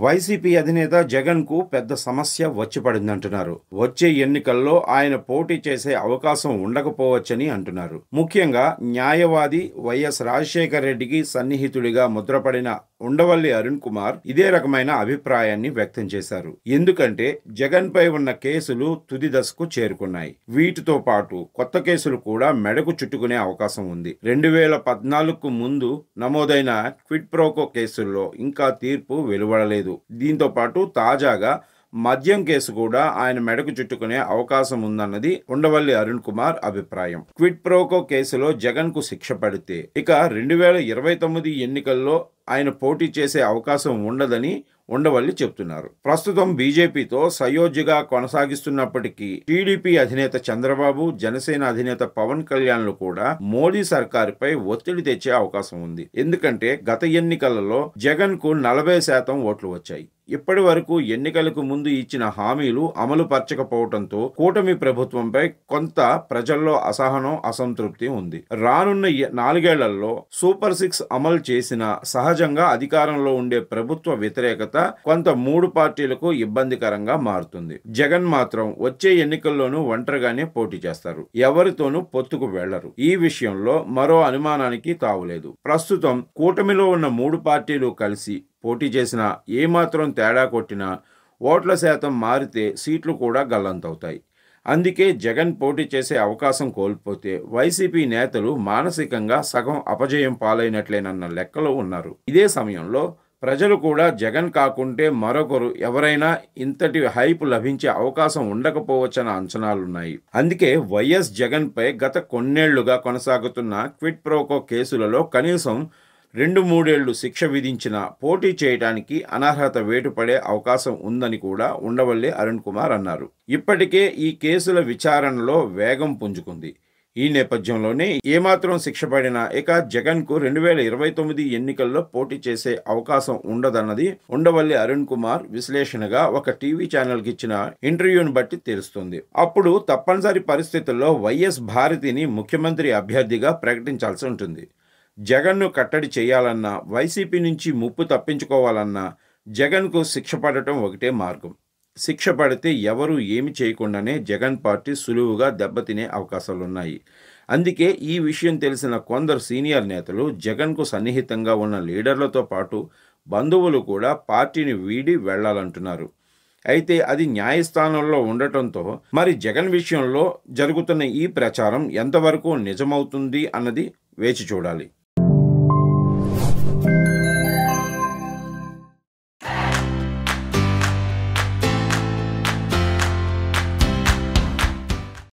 YCP అధినేత జగన్కు పెద్ద సమస్య వచ్చి పడిందంటున్నారు. వచ్చే ఎన్నికల్లో ఆయన పోటీ చేసే అవకాశం ఉండకపోవచ్చని అంటున్నారు. ముఖ్యంగా న్యాయవాది వైఎస్ రాజశేఖర రెడ్డికి సన్నిహితుడిగా ముద్రపడిన ఉండవల్లి అరుణ్ కుమార్ ఇదే రకమైన అభిప్రాయాన్ని వ్యక్తం చేశారు. ఎందుకంటే జగన్ పై ఉన్న కేసులు తుది దశకు చేరుకున్నాయి. వీటితో పాటు కొత్త కేసులు కూడా మెడకు చుట్టుకునే అవకాశం ఉంది. 2014కు ముందు నమోదైన క్విడ్ ప్రోకో కేసుల్లో ఇంకా తీర్పు వెలువడలేదు. దీంతో పాటు తాజాగా మద్యం కేసు కూడా ఆయన మెడకు చుట్టుకునే అవకాశం ఉందన్నది ఉండవల్లి అరుణ్ కుమార్ అభిప్రాయం. క్విడ్ ప్రోకో కేసులో జగన్ కు శిక్ష పడితే ఇక 2029 ఎన్నికల్లో ఆయన పోటీ చేసే అవకాశం ఉండదని ఉండవల్లి చెప్తున్నారు. ప్రస్తుతం బీజేపీతో సయోధ్యగా కొనసాగిస్తున్నప్పటికీ టీడీపీ అధినేత చంద్రబాబు, జనసేన అధినేత పవన్ కళ్యాణ్లు కూడా మోడీ సర్కారుపై ఒత్తిడి తెచ్చే అవకాశం ఉంది. ఎందుకంటే గత ఎన్నికలలో జగన్ కు 40% ఓట్లు వచ్చాయి. ఇప్పటి వరకు ఎన్నికలకు ముందు ఇచ్చిన హామీలు అమలు పరచకపోవడంతో కూటమి ప్రభుత్వంపై కొంత ప్రజల్లో అసహనం, అసంతృప్తి ఉంది. రానున్న 4 ఏళ్లలో సూపర్ 6 అమలు చేసిన సహజంగా అధికారంలో ఉండే ప్రభుత్వ వ్యతిరేకత కొంత 3 పార్టీలకు ఇబ్బందికరంగా మారుతుంది. జగన్ మాత్రం వచ్చే ఎన్నికల్లోనూ ఒంటరిగానే పోటీ చేస్తారు. ఎవరితోనూ పొత్తుకు వెళ్లరు. ఈ విషయంలో మరో అనుమానానికి తావులేదు. ప్రస్తుతం కూటమిలో ఉన్న 3 పార్టీలు కలిసి పోటీ చేసినా ఏమాత్రం తేడా కొట్టినా ఓట్ల శాతం మారితే సీట్లు కూడా గల్లంతవుతాయి. అందుకే జగన్ పోటీ చేసే అవకాశం కోల్పోతే వైసీపీ నేతలు మానసికంగా సగం అపజయం పాలైనట్లేనన్న లెక్కలో ఉన్నారు. ఇదే సమయంలో ప్రజలు కూడా జగన్ కాకుంటే మరొకరు ఎవరైనా ఇంతటి హైప్ లభించే అవకాశం ఉండకపోవచ్చన్న అంచనాలున్నాయి. అందుకే వైఎస్ జగన్ పై గత కొన్నేళ్లుగా కొనసాగుతున్న క్విడ్ ప్రోకో కేసులలో కనీసం 2-3 ఏళ్లు శిక్ష విధించిన పోటీ చేయడానికి అనర్హత వేటుపడే అవకాశం ఉందని కూడా ఉండవల్లి అరుణ్ కుమార్ అన్నారు. ఇప్పటికే ఈ కేసుల విచారణలో వేగం పుంజుకుంది. ఈ నేపథ్యంలోనే ఏమాత్రం శిక్ష పడినా ఇక జగన్ కు 2029 ఎన్నికల్లో పోటీ చేసే అవకాశం ఉండదన్నది ఉండవల్లి అరుణ్ కుమార్ విశ్లేషణగా ఒక టీవీ ఛానల్ కి ఇచ్చిన ఇంటర్వ్యూను బట్టి తెలుస్తుంది. అప్పుడు తప్పనిసరి పరిస్థితుల్లో వైఎస్ భారతిని ముఖ్యమంత్రి అభ్యర్థిగా ప్రకటించాల్సి ఉంటుంది. జగన్ను కట్టడి చేయాలన్నా, వైసీపీ నుంచి ముప్పు తప్పించుకోవాలన్నా జగన్కు శిక్ష పడటం ఒకటే మార్గం. శిక్ష పడితే ఎవరు ఏమి చేయకుండానే జగన్ పార్టీ సులువుగా దెబ్బతినే అవకాశాలున్నాయి. అందుకే ఈ విషయం తెలిసిన కొందరు సీనియర్ నేతలు జగన్కు సన్నిహితంగా ఉన్న లీడర్లతో పాటు బంధువులు కూడా పార్టీని వీడి వెళ్లాలంటున్నారు. అయితే అది న్యాయస్థానంలో ఉండటంతో మరి జగన్ విషయంలో జరుగుతున్న ఈ ప్రచారం ఎంతవరకు నిజమవుతుంది అన్నది వేచి చూడాలి.